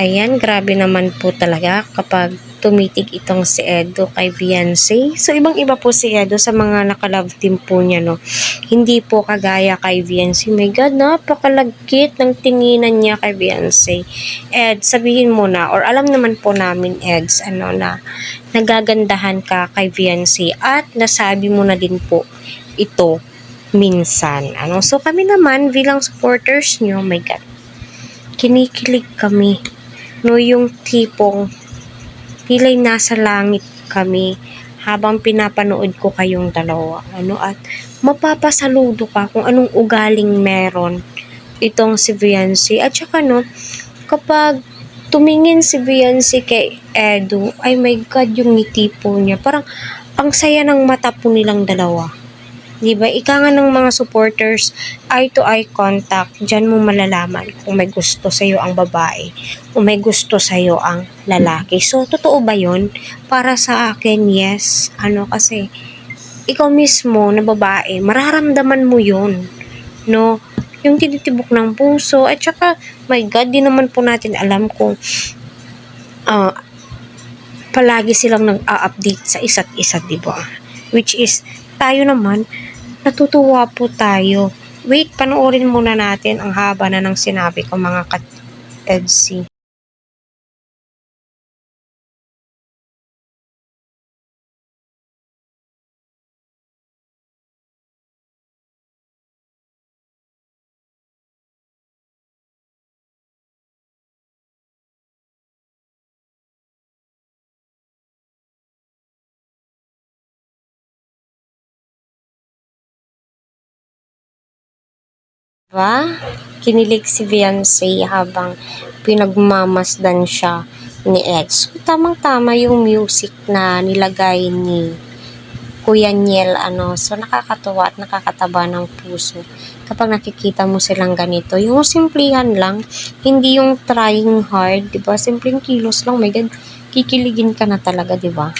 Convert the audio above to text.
Ayan, grabe naman po talaga kapag tumitig itong si Edo kay Viancy. So, ibang-iba po si Edo sa mga nakalove team po niya, no? Hindi po kagaya kay Viancy. My God, napakalagkit ng tinginan niya kay Viancy. Ed, sabihin mo na, or alam naman po namin, Eds, na nagagandahan ka kay Viancy at nasabi mo na din po ito minsan. So, kami naman, bilang supporters niyo, my God, kinikilig kami. No, yung tipong pilay nasa langit kami habang pinapanood ko kayong dalawa. At mapapasaludo ka kung anong ugaling meron itong si Viancy. At saka kapag tumingin si Viancy kay Edu, ay my God, yung ngiti po niya. Parang ang saya ng mata po nilang dalawa. Diba? Ika nga ng mga supporters, eye-to-eye contact, dyan mo malalaman kung may gusto sa'yo ang babae, kung may gusto sa'yo ang lalaki. So, totoo ba yun? Para sa akin, yes. Kasi, ikaw mismo na babae, mararamdaman mo yun. No? Yung tinitibok ng puso, at saka, my God, di naman po natin alam kung palagi silang nag-a-update sa isa't isa, diba? Which is, tayo naman, natutuwa po tayo. Wait, panoorin muna natin ang haba na ng sinabi ko, mga ka-EDC. Diba? Kinilig si Viancy habang pinagmamasdan siya ni Eds. Tamang-tama yung music na nilagay ni Kuya Niel. So, nakakatuwa at nakakataba ng puso kapag nakikita mo silang ganito. Yung simplihan lang, hindi yung trying hard, diba? Simpleng kilos lang, my God, kikiligin ka na talaga, diba?